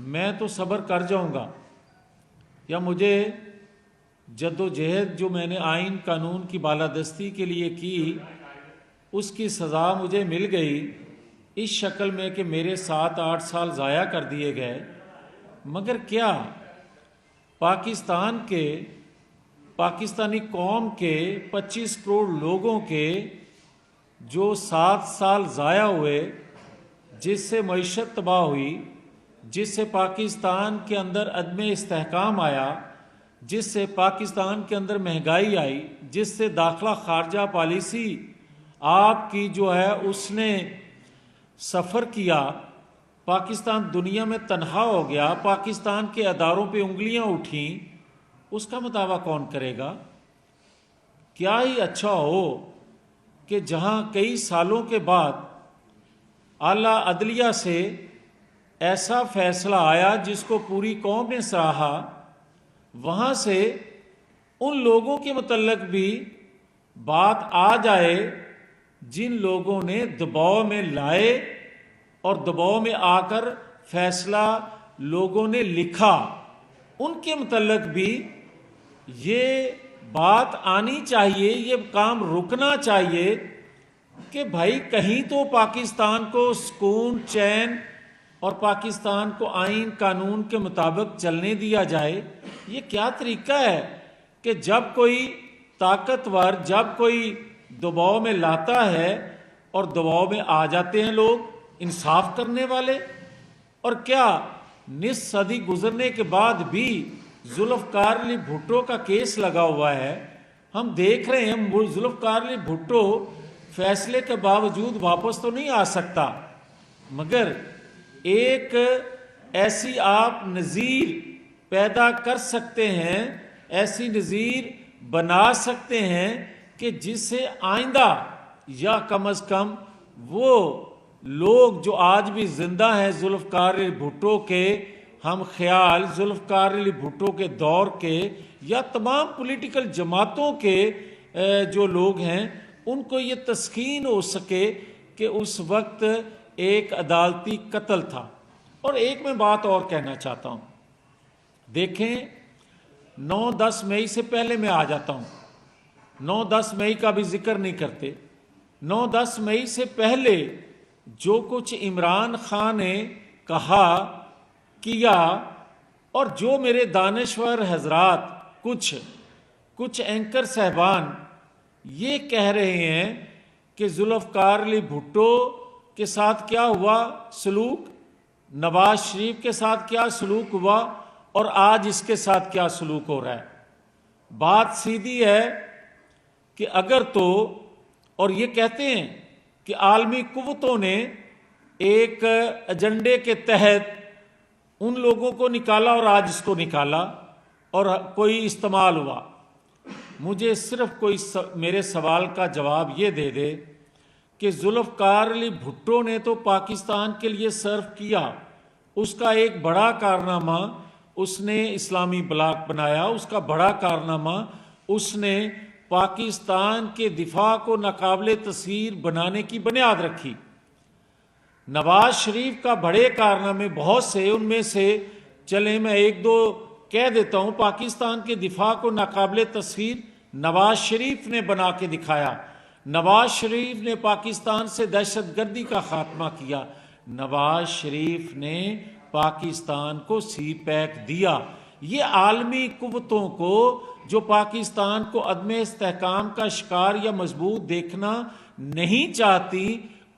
میں تو صبر کر جاؤں گا، یا مجھے جد و جہد جو میں نے آئین قانون کی بالادستی کے لیے کی اس کی سزا مجھے مل گئی اس شکل میں کہ میرے 7-8 سال ضائع کر دیے گئے، مگر کیا پاکستانی قوم کے 25 کروڑ لوگوں کے جو 7 سال ضائع ہوئے، جس سے معیشت تباہ ہوئی، جس سے پاکستان کے اندر عدم استحکام آیا، جس سے پاکستان کے اندر مہنگائی آئی، جس سے داخلہ خارجہ پالیسی آپ کی جو ہے اس نے سفر کیا، پاکستان دنیا میں تنہا ہو گیا، پاکستان کے اداروں پہ انگلیاں اٹھیں، اس کا مطالبہ کون کرے گا؟ کیا ہی اچھا ہو کہ جہاں کئی سالوں کے بعد اعلیٰ عدلیہ سے ایسا فیصلہ آیا جس کو پوری قوم نے سراہا، وہاں سے ان لوگوں کے متعلق بھی بات آ جائے جن لوگوں نے دباؤ میں لائے اور دباؤ میں آ کر فیصلہ لوگوں نے لکھا، ان کے متعلق بھی یہ بات آنی چاہیے، یہ کام رکنا چاہیے کہ بھائی کہیں تو پاکستان کو سکون چین اور پاکستان کو آئین قانون کے مطابق چلنے دیا جائے۔ یہ کیا طریقہ ہے کہ جب کوئی طاقتور، جب کوئی دباؤ میں لاتا ہے اور دباؤ میں آ جاتے ہیں لوگ انصاف کرنے والے، اور کیا نصف صدی گزرنے کے بعد بھی ذوالفقار علی بھٹو کا کیس لگا ہوا ہے، ہم دیکھ رہے ہیں ذوالفقار علی بھٹو فیصلے کے باوجود واپس تو نہیں آ سکتا، مگر ایک ایسی آپ نظیر پیدا کر سکتے ہیں، ایسی نظیر بنا سکتے ہیں کہ جس سے آئندہ یا کم از کم وہ لوگ جو آج بھی زندہ ہیں ذوالفقار علی بھٹو کے ہم خیال، ذوالفقار علی بھٹو کے دور کے، یا تمام پولیٹیکل جماعتوں کے جو لوگ ہیں، ان کو یہ تسکین ہو سکے کہ اس وقت ایک عدالتی قتل تھا۔ اور ایک میں بات اور کہنا چاہتا ہوں، دیکھیں 9-10 مئی سے پہلے میں آ جاتا ہوں، 9-10 مئی کا بھی ذکر نہیں کرتے۔ 9-10 مئی سے پہلے جو کچھ عمران خان نے کہا کیا، اور جو میرے دانشور حضرات کچھ اینکر صاحبان یہ کہہ رہے ہیں کہ ذوالفقار علی بھٹو کے ساتھ کیا ہوا سلوک، نواز شریف کے ساتھ کیا سلوک ہوا، اور آج اس کے ساتھ کیا سلوک ہو رہا ہے، بات سیدھی ہے کہ اگر تو، اور یہ کہتے ہیں کہ عالمی قوتوں نے ایک ایجنڈے کے تحت ان لوگوں کو نکالا اور آج اس کو نکالا اور کوئی استعمال ہوا، مجھے صرف کوئی میرے سوال کا جواب یہ دے دے کہ ذوالفقار علی بھٹو نے تو پاکستان کے لیے سرو کیا، اس کا ایک بڑا کارنامہ اس نے اسلامی بلاک بنایا، اس کا بڑا کارنامہ اس نے پاکستان کے دفاع کو ناقابل تسخیر بنانے کی بنیاد رکھی۔ نواز شریف کا بڑے کارنامے بہت سے، ان میں سے چلیں میں ایک دو کہہ دیتا ہوں۔ پاکستان کے دفاع کو ناقابل تسخیر نواز شریف نے بنا کے دکھایا، نواز شریف نے پاکستان سے دہشت گردی کا خاتمہ کیا، نواز شریف نے پاکستان کو سی پیک دیا۔ یہ عالمی قوتوں کو جو پاکستان کو عدم استحکام کا شکار یا مضبوط دیکھنا نہیں چاہتی،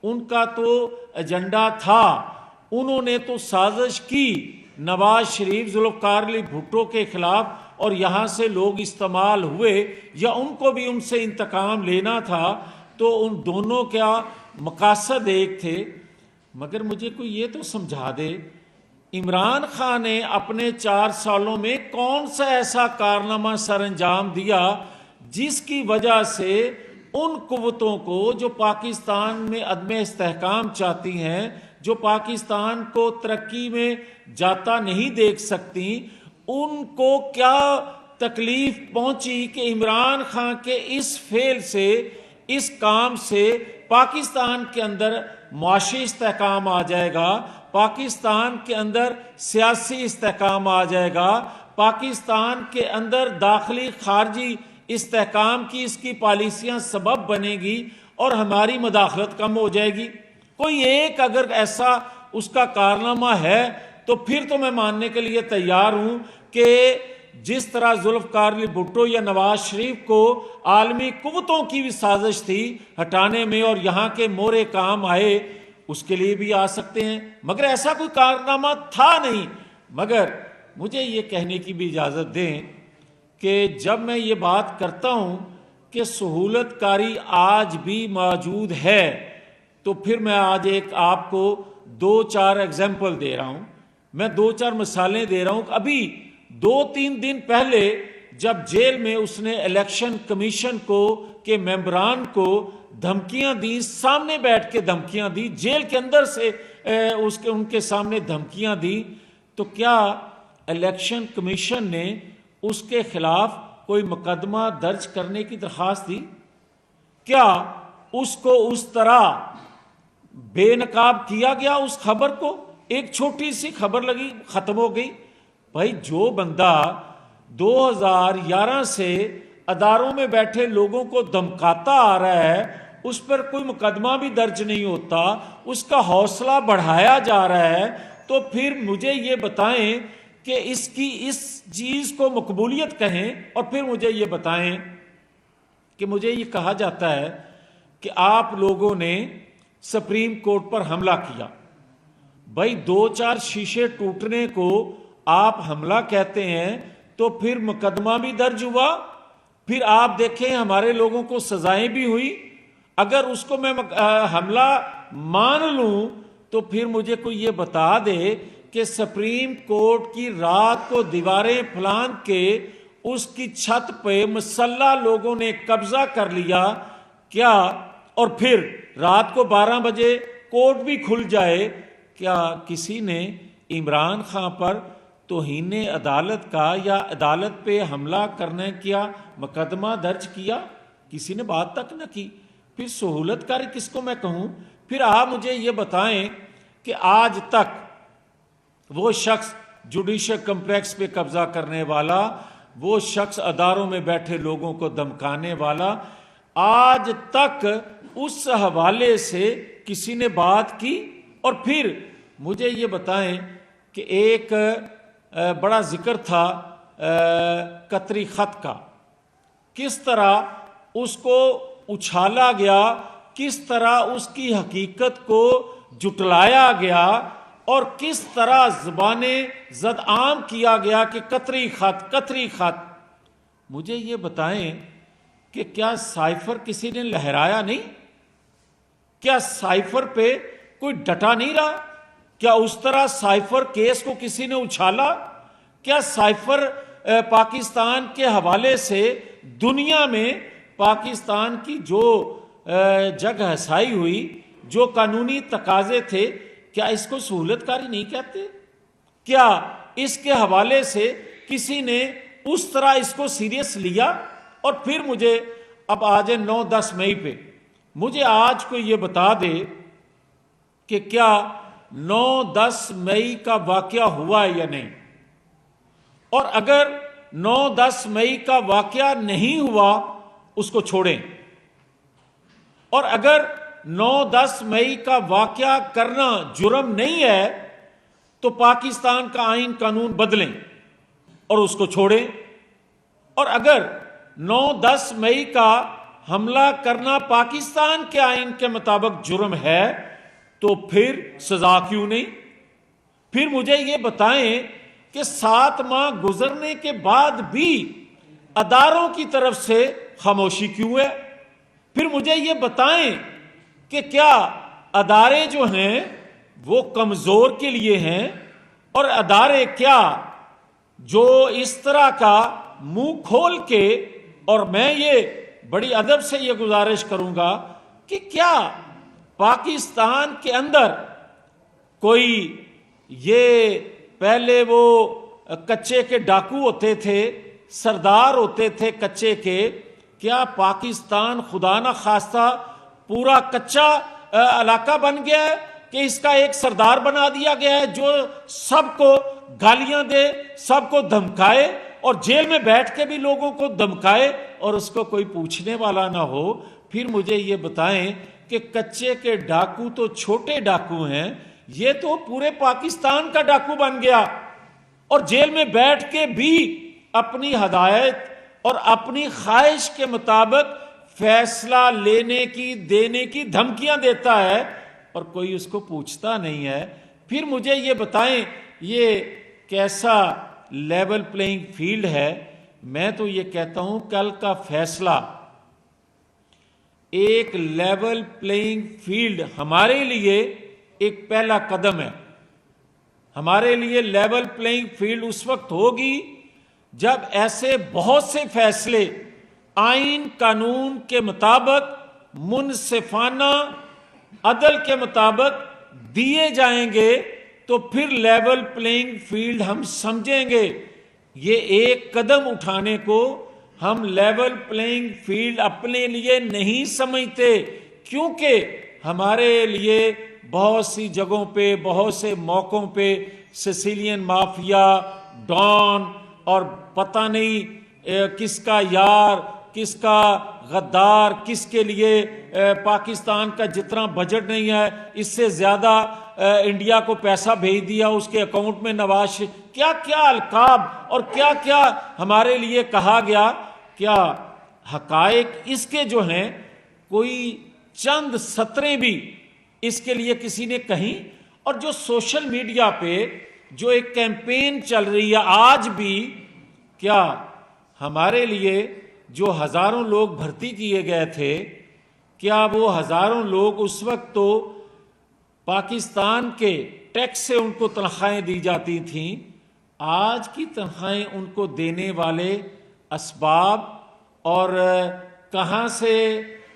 ان کا تو ایجنڈا تھا، انہوں نے تو سازش کی نواز شریف ذوالفقار علی بھٹو کے خلاف، اور یہاں سے لوگ استعمال ہوئے، یا ان کو بھی ان سے انتقام لینا تھا، تو ان دونوں کا مقاصد ایک تھے۔ مگر مجھے کوئی یہ تو سمجھا دے عمران خان نے اپنے 4 سالوں میں کون سا ایسا کارنامہ سر انجام دیا جس کی وجہ سے ان قوتوں کو جو پاکستان میں عدم استحکام چاہتی ہیں، جو پاکستان کو ترقی میں جاتا نہیں دیکھ سکتی، ان کو کیا تکلیف پہنچی کہ عمران خان کے اس فعل سے، اس کام سے پاکستان کے اندر معاشی استحکام آ جائے گا، پاکستان کے اندر سیاسی استحکام آ جائے گا، پاکستان کے اندر داخلی خارجی استحکام کی اس کی پالیسیاں سبب بنے گی اور ہماری مداخلت کم ہو جائے گی۔ کوئی ایک اگر ایسا اس کا کارنامہ ہے تو پھر تو میں ماننے کے لیے تیار ہوں کہ جس طرح ذوالفقار علی بھٹو یا نواز شریف کو عالمی قوتوں کی بھی سازش تھی ہٹانے میں اور یہاں کے مورے کام آئے، اس کے لیے بھی آ سکتے ہیں، مگر ایسا کوئی کارنامہ تھا نہیں۔ مگر مجھے یہ کہنے کی بھی اجازت دیں کہ جب میں یہ بات کرتا ہوں کہ سہولت کاری آج بھی موجود ہے، تو پھر میں آج ایک آپ کو 2-4 ایگزامپل دے رہا ہوں، میں 2-4 مثالیں دے رہا ہوں۔ ابھی 2-3 دن پہلے جب جیل میں اس نے الیکشن کمیشن کو کے ممبران کو دھمکیاں دی، سامنے بیٹھ کے دھمکیاں دی، جیل کے اندر سے ان کے سامنے دھمکیاں دی، تو کیا الیکشن کمیشن نے اس کے خلاف کوئی مقدمہ درج کرنے کی درخواست دی؟ کیا اس کو اس طرح بے نقاب کیا گیا؟ اس خبر کو ایک چھوٹی سی خبر لگی ختم ہو گئی۔ بھائی جو بندہ 2011 سے اداروں میں بیٹھے لوگوں کو دھمکاتا آ رہا ہے، اس پر کوئی مقدمہ بھی درج نہیں ہوتا، اس کا حوصلہ بڑھایا جا رہا ہے، تو پھر مجھے یہ بتائیں کہ اس کی اس چیز کو مقبولیت کہیں، اور پھر مجھے یہ بتائیں کہ مجھے یہ کہا جاتا ہے کہ آپ لوگوں نے سپریم کورٹ پر حملہ کیا۔ بھائی 2-4 شیشے ٹوٹنے کو آپ حملہ کہتے ہیں تو پھر مقدمہ بھی درج ہوا، پھر آپ دیکھیں ہمارے لوگوں کو سزائیں بھی ہوئی۔ اگر اس کو میں حملہ مان لوں تو پھر مجھے کوئی یہ بتا دے کہ سپریم کورٹ کی رات کو دیواریں پھلانگ کے اس کی چھت پہ مسلح لوگوں نے قبضہ کر لیا کیا، اور پھر رات کو 12 بجے کورٹ بھی کھل جائے، کیا کسی نے عمران خان پر توہین عدالت کا یا عدالت پہ حملہ کرنے کیا مقدمہ درج کیا؟ کسی نے بات تک نہ کی۔ پھر سہولت کاری کس کو میں کہوں؟ پھر آپ مجھے یہ بتائیں کہ آج تک وہ شخص جوڈیشل کمپلیکس پہ قبضہ کرنے والا، وہ شخص اداروں میں بیٹھے لوگوں کو دھمکانے والا، آج تک اس حوالے سے کسی نے بات کی؟ اور پھر مجھے یہ بتائیں کہ ایک بڑا ذکر تھا قطری خط کا، کس طرح اس کو اچھالا گیا، کس طرح اس کی حقیقت کو جٹلایا گیا، اور کس طرح زبانیں زد عام کیا گیا کہ قطری خط قطری خط۔ مجھے یہ بتائیں کہ کیا سائفر کسی نے لہرایا نہیں؟ کیا سائفر پہ کوئی ڈٹا نہیں رہا؟ کیا اس طرح سائفر کیس کو کسی نے اچھالا؟ کیا سائفر پاکستان کے حوالے سے دنیا میں پاکستان کی جو جگ ہسائی ہوئی، جو قانونی تقاضے تھے، کیا اس کو سہولت کاری نہیں کہتے؟ کیا اس کے حوالے سے کسی نے اس طرح اس کو سیریس لیا؟ اور پھر مجھے اب آج 9-10 مئی پہ مجھے آج کو یہ بتا دے کہ کیا 9-10 مئی کا واقعہ ہوا ہے یا نہیں، اور اگر 9-10 مئی کا واقعہ نہیں ہوا اس کو چھوڑیں، اور اگر 9-10 مئی کا واقعہ کرنا جرم نہیں ہے تو پاکستان کا آئین قانون بدلیں اور اس کو چھوڑیں، اور اگر 9-10 مئی کا حملہ کرنا پاکستان کے آئین کے مطابق جرم ہے تو پھر سزا کیوں نہیں؟ پھر مجھے یہ بتائیں کہ 7 ماہ گزرنے کے بعد بھی اداروں کی طرف سے خاموشی کیوں ہے؟ پھر مجھے یہ بتائیں کہ کیا ادارے جو ہیں وہ کمزور کے لیے ہیں، اور ادارے کیا جو اس طرح کا منہ کھول کے، اور میں یہ بڑی ادب سے یہ گزارش کروں گا کہ کیا پاکستان کے اندر کوئی یہ پہلے وہ کچے کے ڈاکو ہوتے تھے، سردار ہوتے تھے کچے کے، کیا پاکستان خدا نہ خواستہ پورا کچا علاقہ بن گیا ہے؟ کہ اس کا ایک سردار بنا دیا گیا ہے جو سب کو گالیاں دے، سب کو دھمکائے، اور جیل میں بیٹھ کے بھی لوگوں کو دھمکائے اور اس کو کوئی پوچھنے والا نہ ہو۔ پھر مجھے یہ بتائیں کہ کچے کے ڈاکو تو چھوٹے ڈاکو ہیں، یہ تو پورے پاکستان کا ڈاکو بن گیا، اور جیل میں بیٹھ کے بھی اپنی ہدایت اور اپنی خواہش کے مطابق فیصلہ لینے کی، دینے کی دھمکیاں دیتا ہے، اور کوئی اس کو پوچھتا نہیں ہے۔ پھر مجھے یہ بتائیں یہ کیسا لیول پلینگ فیلڈ ہے؟ میں تو یہ کہتا ہوں کل کا فیصلہ ایک لیول پلینگ فیلڈ ہمارے لیے ایک پہلا قدم ہے۔ ہمارے لیے لیول پلینگ فیلڈ اس وقت ہوگی جب ایسے بہت سے فیصلے آئین قانون کے مطابق، منصفانہ عدل کے مطابق دیے جائیں گے، تو پھر لیول پلینگ فیلڈ ہم سمجھیں گے۔ یہ ایک قدم اٹھانے کو ہم لیول پلینگ فیلڈ اپنے لیے نہیں سمجھتے، کیونکہ ہمارے لیے بہت سی جگہوں پہ، بہت سے موقعوں پہ سیسیلین مافیا، ڈان اور پتہ نہیں کس کا یار، کس کا غدار، کس کے لیے پاکستان کا جتنا بجٹ نہیں ہے اس سے زیادہ انڈیا کو پیسہ بھیج دیا اس کے اکاؤنٹ میں، نواز کیا کیا القاب اور کیا کیا ہمارے لیے کہا گیا۔ کیا حقائق اس کے جو ہیں کوئی چند سطریں بھی اس کے لیے کسی نے کہیں؟ اور جو سوشل میڈیا پہ جو ایک کیمپین چل رہی ہے آج بھی، کیا ہمارے لیے جو ہزاروں لوگ بھرتی کیے گئے تھے، کیا وہ ہزاروں لوگ اس وقت تو پاکستان کے ٹیکس سے ان کو تنخواہیں دی جاتی تھیں، آج کی تنخواہیں ان کو دینے والے اسباب اور کہاں سے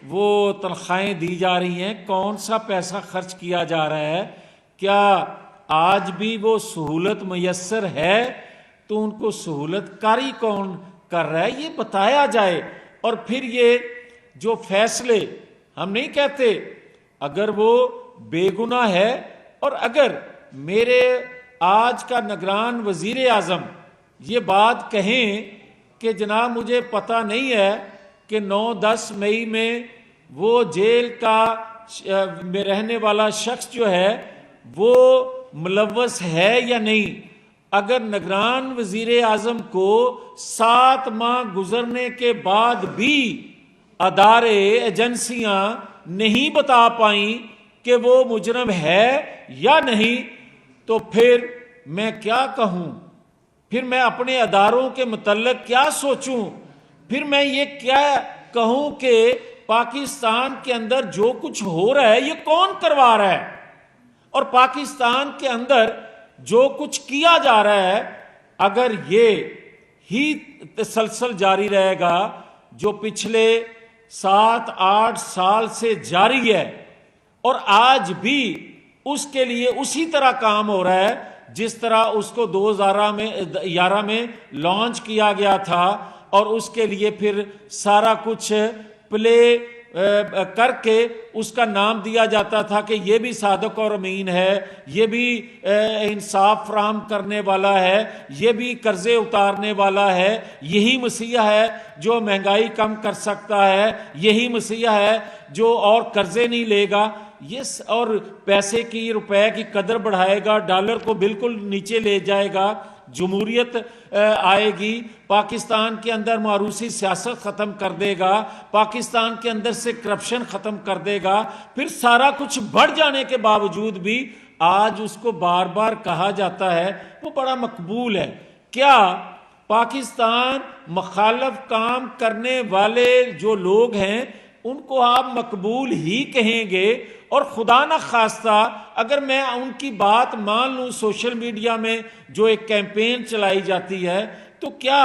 وہ تنخواہیں دی جا رہی ہیں، کون سا پیسہ خرچ کیا جا رہا ہے، کیا آج بھی وہ سہولت میسر ہے؟ تو ان کو سہولت کاری کون کر رہا ہے یہ بتایا جائے۔ اور پھر یہ جو فیصلے، ہم نہیں کہتے اگر وہ بے گناہ ہے، اور اگر میرے آج کا نگران وزیر اعظم یہ بات کہیں کہ جناب مجھے پتہ نہیں ہے کہ 9-10 مئی میں وہ جیل کا میں رہنے والا شخص جو ہے وہ ملوث ہے یا نہیں، اگر نگران وزیر اعظم کو 7 ماہ گزرنے کے بعد بھی ادارے، ایجنسیاں نہیں بتا پائیں کہ وہ مجرم ہے یا نہیں، تو پھر میں کیا کہوں؟ پھر میں اپنے اداروں کے متعلق کیا سوچوں؟ پھر میں یہ کیا کہوں کہ پاکستان کے اندر جو کچھ ہو رہا ہے یہ کون کروا رہا ہے؟ اور پاکستان کے اندر جو کچھ کیا جا رہا ہے اگر یہ ہی تسلسل جاری رہے گا جو پچھلے 7-8 سال سے جاری ہے، اور آج بھی اس کے لیے اسی طرح کام ہو رہا ہے جس طرح اس کو 2011 میں لانچ کیا گیا تھا، اور اس کے لیے پھر سارا کچھ پلے کر کے اس کا نام دیا جاتا تھا کہ یہ بھی صادق اور امین ہے، یہ بھی انصاف فراہم کرنے والا ہے، یہ بھی قرضے اتارنے والا ہے، یہی مسیح ہے جو مہنگائی کم کر سکتا ہے، یہی مسیح ہے جو اور قرضے نہیں لے گا، یہ اور پیسے کی، روپے کی قدر بڑھائے گا، ڈالر کو بالکل نیچے لے جائے گا، جمہوریت آئے گی، پاکستان کے اندر موروثی سیاست ختم کر دے گا، پاکستان کے اندر سے کرپشن ختم کر دے گا۔ پھر سارا کچھ بڑھ جانے کے باوجود بھی آج اس کو بار بار کہا جاتا ہے وہ بڑا مقبول ہے۔ کیا پاکستان مخالف کام کرنے والے جو لوگ ہیں ان کو آپ مقبول ہی کہیں گے؟ اور خدا نہ خواستہ اگر میں ان کی بات مان لوں، سوشل میڈیا میں جو ایک کیمپین چلائی جاتی ہے، تو کیا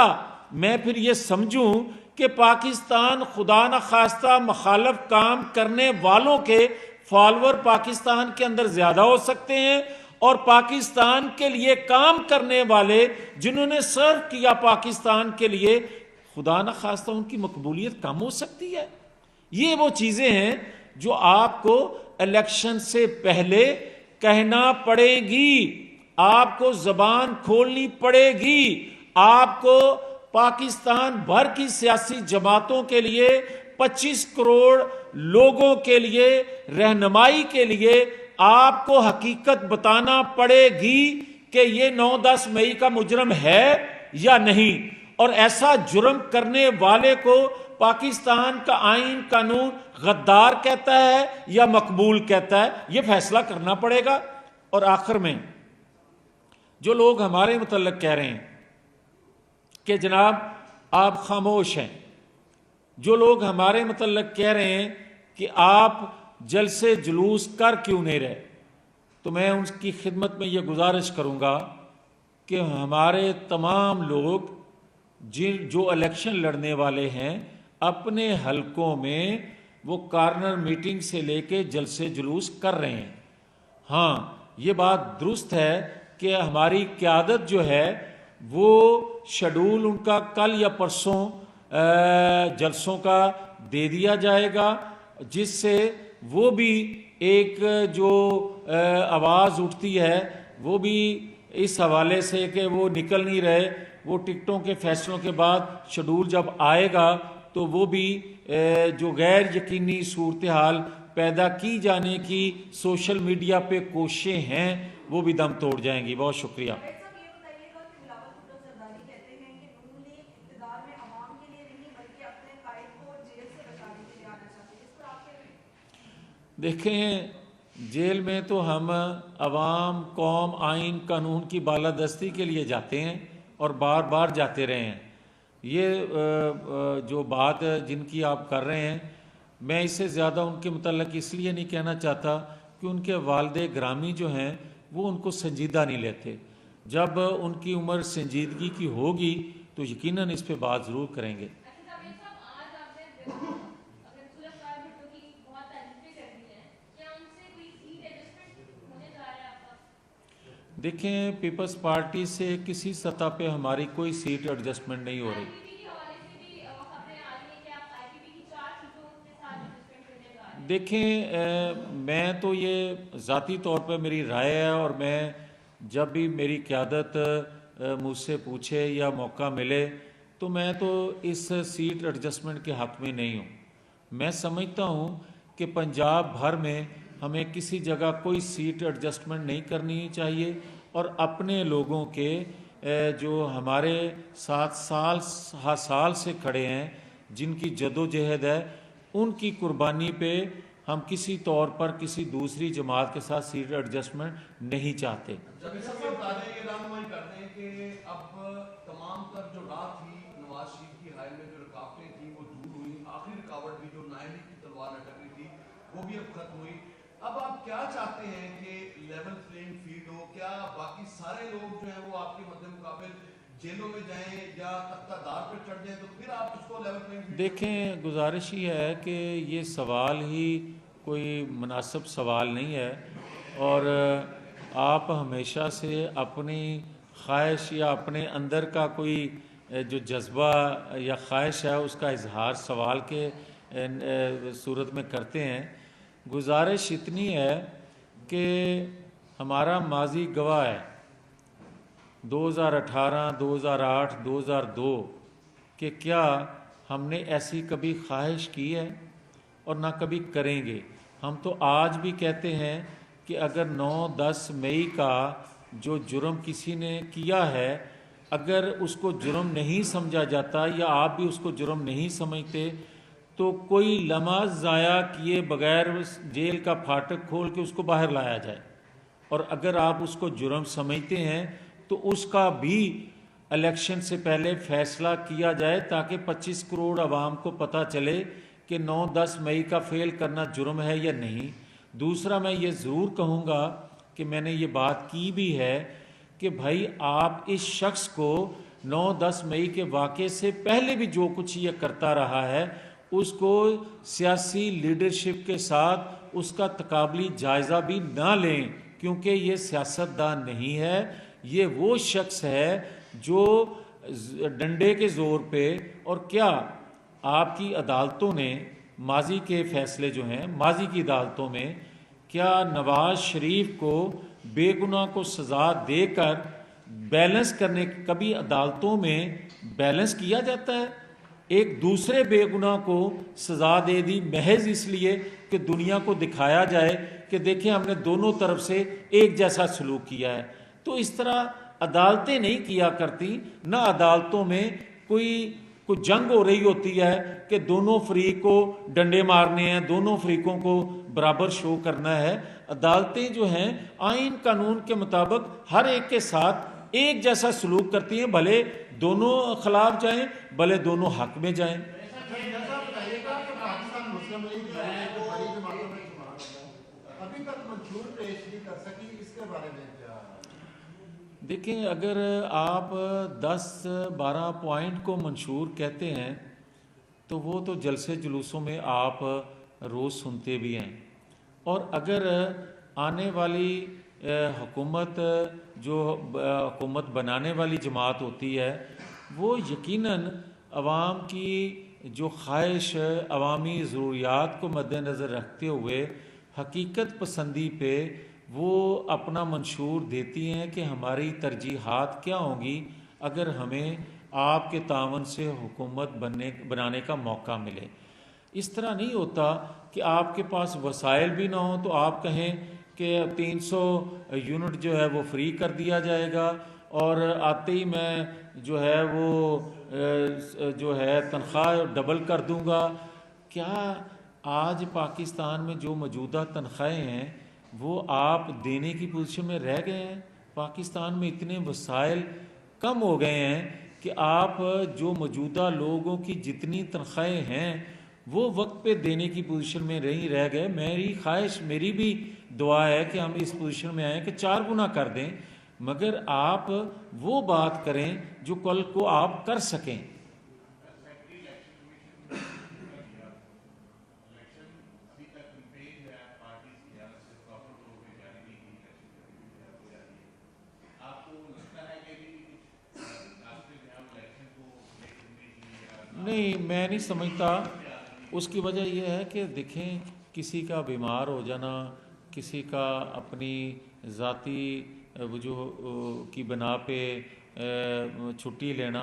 میں پھر یہ سمجھوں کہ پاکستان خدا نہ خواستہ مخالف کام کرنے والوں کے فالوور پاکستان کے اندر زیادہ ہو سکتے ہیں، اور پاکستان کے لیے کام کرنے والے جنہوں نے سرو کیا پاکستان کے لیے، خدا نہ خواستہ ان کی مقبولیت کم ہو سکتی ہے؟ یہ وہ چیزیں ہیں جو آپ کو الیکشن سے پہلے کہنا پڑے گی، آپ کو زبان کھولنی پڑے گی، آپ کو پاکستان بھر کی سیاسی جماعتوں کے لیے 25 کروڑ لوگوں کے لیے رہنمائی کے لیے آپ کو حقیقت بتانا پڑے گی کہ یہ 9-10 مئی کا مجرم ہے یا نہیں، اور ایسا جرم کرنے والے کو پاکستان کا آئین قانون غدار کہتا ہے یا مقبول کہتا ہے، یہ فیصلہ کرنا پڑے گا۔ اور آخر میں جو لوگ ہمارے متعلق کہہ رہے ہیں کہ جناب آپ خاموش ہیں، جو لوگ ہمارے متعلق کہہ رہے ہیں کہ آپ جلسے جلوس کر کیوں نہیں رہے، تو میں ان کی خدمت میں یہ گزارش کروں گا کہ ہمارے تمام لوگ جو الیکشن لڑنے والے ہیں اپنے حلقوں میں وہ کارنر میٹنگ سے لے کے جلسے جلوس کر رہے ہیں۔ ہاں یہ بات درست ہے کہ ہماری قیادت جو ہے وہ شیڈول ان کا کل یا پرسوں جلسوں کا دے دیا جائے گا، جس سے وہ بھی ایک جو آواز اٹھتی ہے وہ بھی اس حوالے سے کہ وہ نکل نہیں رہے، وہ ٹکٹوں کے فیصلوں کے بعد شیڈول جب آئے گا تو وہ بھی جو غیر یقینی صورتحال پیدا کی جانے کی سوشل میڈیا پہ کوششیں ہیں وہ بھی دم توڑ جائیں گی۔ بہت شکریہ۔ دیکھیں جیل میں تو ہم عوام، قوم، آئین قانون کی بالادستی کے لیے جاتے ہیں اور بار بار جاتے رہے ہیں۔ یہ جو بات جن کی آپ کر رہے ہیں میں اس سے زیادہ ان کے متعلق اس لیے نہیں کہنا چاہتا کہ ان کے والد گرامی جو ہیں وہ ان کو سنجیدہ نہیں لیتے۔ جب ان کی عمر سنجیدگی کی ہوگی تو یقیناً اس پہ بات ضرور کریں گے۔ دیکھیں پیپلز پارٹی سے کسی سطح پہ ہماری کوئی سیٹ ایڈجسٹمنٹ نہیں ہو رہی۔ دیکھیں میں تو یہ ذاتی طور پہ میری رائے ہے، اور میں جب بھی میری قیادت مجھ سے پوچھے یا موقع ملے تو میں تو اس سیٹ ایڈجسٹمنٹ کے حق میں نہیں ہوں۔ میں سمجھتا ہوں کہ پنجاب بھر میں ہمیں کسی جگہ کوئی سیٹ ایڈجسٹمنٹ نہیں کرنی چاہیے، اور اپنے لوگوں کے جو ہمارے ساتھ سال سے کھڑے ہیں، جن کی جد و جہد ہے، ان کی قربانی پہ ہم کسی طور پر کسی دوسری جماعت کے ساتھ سیٹ ایڈجسٹمنٹ نہیں چاہتے۔ جب اس کے یہ رہنمائی کرتے ہیں کہ اب تمام تر جو راہ تھی نواز شریف کی حائل میں جو رکاوٹیں تھیں وہ دور ہوئی، آخری رکاوٹ بھی جو نائب کی تلوار لٹک رہی تھی وہ بھی اب ختم ہوئی۔ اب آپ کیا چاہتے ہیں کہ لیول پلینگ فیلڈ ہو؟ کیا باقی سارے لوگ جو ہیں وہ آپ کے مد مقابل جیلوں میں جائیں یا تختہ دار پہ چڑھ جائیں تو پھر آپ اس کو لیول پلینگ فیلڈ؟ دیکھیں گزارش ہی ہے کہ یہ سوال ہی کوئی مناسب سوال نہیں ہے، اور آپ ہمیشہ سے اپنی خواہش یا اپنے اندر کا کوئی جو جذبہ یا خواہش ہے اس کا اظہار سوال کے صورت میں کرتے ہیں۔ گزارش اتنی ہے کہ ہمارا ماضی گواہ ہے 2018، 2008، 2002 کہ کیا ہم نے ایسی کبھی خواہش کی ہے، اور نہ کبھی کریں گے۔ ہم تو آج بھی کہتے ہیں کہ اگر 9-10 مئی کا جو جرم کسی نے کیا ہے اگر اس کو جرم نہیں سمجھا جاتا یا آپ بھی اس کو جرم نہیں سمجھتے تو کوئی لمحہ ضائع کیے بغیر جیل کا پھاٹک کھول کے اس کو باہر لایا جائے، اور اگر آپ اس کو جرم سمجھتے ہیں تو اس کا بھی الیکشن سے پہلے فیصلہ کیا جائے تاکہ 25 کروڑ عوام کو پتہ چلے کہ 9-10 مئی کا فیل کرنا جرم ہے یا نہیں۔ دوسرا میں یہ ضرور کہوں گا کہ میں نے یہ بات کی بھی ہے کہ بھائی آپ اس شخص کو 9-10 مئی کے واقعے سے پہلے بھی جو کچھ یہ کرتا رہا ہے اس کو سیاسی لیڈرشپ کے ساتھ اس کا تقابلی جائزہ بھی نہ لیں، کیونکہ یہ سیاستدان نہیں ہے، یہ وہ شخص ہے جو ڈنڈے کے زور پہ، اور کیا آپ کی عدالتوں نے ماضی کے فیصلے جو ہیں ماضی کی عدالتوں میں کیا نواز شریف کو بے گناہ کو سزا دے کر بیلنس کرنے، کبھی عدالتوں میں بیلنس کیا جاتا ہے؟ ایک دوسرے بے گناہ کو سزا دے دی محض اس لیے کہ دنیا کو دکھایا جائے کہ دیکھیں ہم نے دونوں طرف سے ایک جیسا سلوک کیا ہے۔ تو اس طرح عدالتیں نہیں کیا کرتی، نہ عدالتوں میں کوئی جنگ ہو رہی ہوتی ہے کہ دونوں فریق کو ڈنڈے مارنے ہیں، دونوں فریقوں کو برابر شو کرنا ہے۔ عدالتیں جو ہیں آئین قانون کے مطابق ہر ایک کے ساتھ ایک جیسا سلوک کرتی ہیں، بھلے دونوں خلاف جائیں بھلے دونوں حق میں جائیں۔ پاکستان مسلم لیگ جو ہے جو بڑی جماعتوں میں شمار ہوتا ہے، ابھی تک منشور پیش نہیں کر سکی، اس کے بارے میں کیا؟ دیکھیں، اگر آپ 10-12 پوائنٹ کو منشور کہتے ہیں تو وہ تو جلسے جلوسوں میں آپ روز سنتے بھی ہیں، اور اگر آنے والی حکومت جو حکومت بنانے والی جماعت ہوتی ہے وہ یقیناً عوام کی جو خواہش، عوامی ضروریات کو مد نظر رکھتے ہوئے حقیقت پسندی پہ وہ اپنا منشور دیتی ہیں کہ ہماری ترجیحات کیا ہوں گی اگر ہمیں آپ کے تعاون سے حکومت بنانے کا موقع ملے۔ اس طرح نہیں ہوتا کہ آپ کے پاس وسائل بھی نہ ہوں تو آپ کہیں کہ 300 یونٹ جو ہے وہ فری کر دیا جائے گا اور آتے ہی میں جو ہے وہ جو ہے تنخواہ ڈبل کر دوں گا۔ کیا آج پاکستان میں جو موجودہ تنخواہیں ہیں وہ آپ دینے کی پوزیشن میں رہ گئے ہیں؟ پاکستان میں اتنے وسائل کم ہو گئے ہیں کہ آپ جو موجودہ لوگوں کی جتنی تنخواہیں ہیں وہ وقت پہ دینے کی پوزیشن میں نہیں رہ گئے۔ میری خواہش، میری بھی دعا ہے کہ ہم اس پوزیشن میں آئیں کہ 4 گنا کر دیں، مگر آپ وہ بات کریں جو کل کو آپ کر سکیں۔ نہیں، میں نہیں سمجھتا۔ اس کی وجہ یہ ہے کہ دیکھیں، کسی کا بیمار ہو جانا، کسی کا اپنی ذاتی وجوہ کی بنا پہ چھٹی لینا،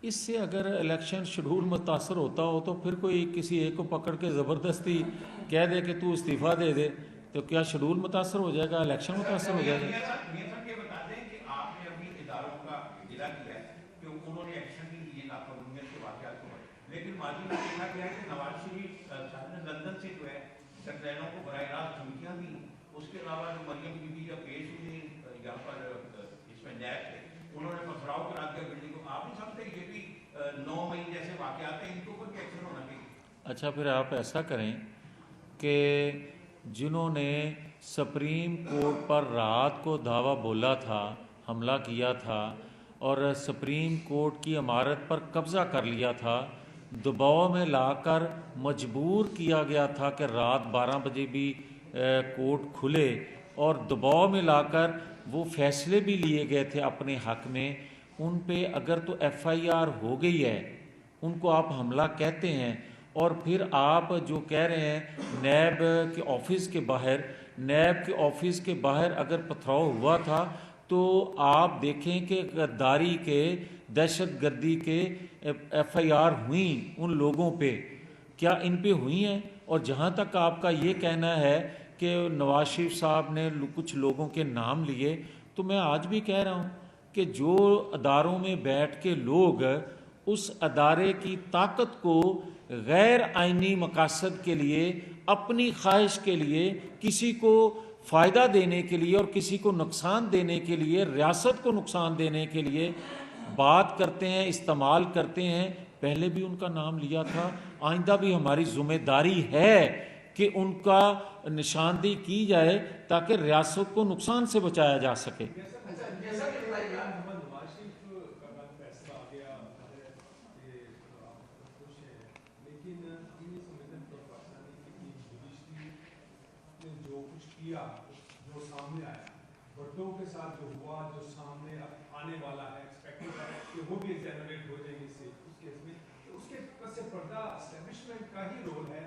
اس سے اگر الیکشن شیڈول متاثر ہوتا ہو تو پھر کوئی کسی ایک کو پکڑ کے زبردستی کہہ دے کہ تو استعفیٰ دے دے تو کیا شیڈول متاثر ہو جائے گا، الیکشن متاثر ہو جائے گا؟ لیکن ماضی میں دیکھا گیا ہے کہ نواز شریف صاحب نے لندن سے جو ہے سرزینوں کو براہ راست دھمکیاں دی، اس کے علاوہ جو مریم بی بی جب پیش ہوئی یہاں پر اس میں نیب سے انہوں نے پتھراؤ کرا دیا بلڈنگ کو۔ آپ نہیں سمجھتے یہ بھی 9 مئی جیسے واقعات ہیں، ان کے اوپر ایکشن ہونا چاہیے؟ اچھا، پھر آپ ایسا کریں کہ جنہوں نے سپریم کورٹ پر رات کو دعویٰ بولا تھا، حملہ کیا تھا اور سپریم کورٹ کی عمارت پر قبضہ کر لیا تھا، دباؤ میں لا کر مجبور کیا گیا تھا کہ رات 12 بجے بھی کورٹ کھلے، اور دباؤ میں لا کر وہ فیصلے بھی لیے گئے تھے اپنے حق میں، ان پہ اگر تو ایف آئی آر ہو گئی ہے، ان کو آپ حملہ کہتے ہیں، اور پھر آپ جو کہہ رہے ہیں نیب کے آفس کے باہر اگر پتھراؤ ہوا تھا تو آپ دیکھیں کہ غداری کے، دہشت گردی کے ایف آئی آر ہوئیں ان لوگوں پہ، کیا ان پہ ہوئی ہیں؟ اور جہاں تک آپ کا یہ کہنا ہے کہ نواز شریف صاحب نے کچھ لوگوں کے نام لیے، تو میں آج بھی کہہ رہا ہوں کہ جو اداروں میں بیٹھ کے لوگ اس ادارے کی طاقت کو غیر آئینی مقاصد کے لیے، اپنی خواہش کے لیے، کسی کو فائدہ دینے کے لیے اور کسی کو نقصان دینے کے لیے، ریاست کو نقصان دینے کے لیے بات کرتے ہیں، استعمال کرتے ہیں، پہلے بھی ان کا نام لیا تھا، آئندہ بھی ہماری ذمہ داری ہے کہ ان کا نشاندہی کی جائے تاکہ ریاست کو نقصان سے بچایا جا سکے۔ جو سامنے آیا، بٹوں کے ساتھ جو ہوا، جو سامنے آنے والا ہے، ایکسپیکٹڈ ہے کہ وہ بھی جنریٹ ہو جائے گی اس کیس میں، اس کے پس پردہ اسٹیبلشمنٹ کا ہی رول ہے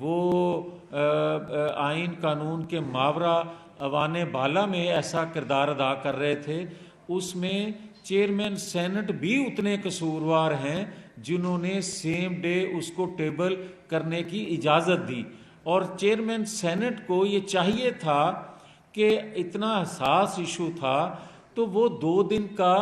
وہ آئین قانون کے ماورا اوان بالا میں ایسا کردار ادا کر رہے تھے، اس میں چیئرمین سینٹ بھی اتنے قصوروار ہیں جنہوں نے سیم ڈے اس کو ٹیبل کرنے کی اجازت دی، اور چیئرمین سینٹ کو یہ چاہیے تھا کہ اتنا حساس ایشو تھا تو وہ 2 دن کا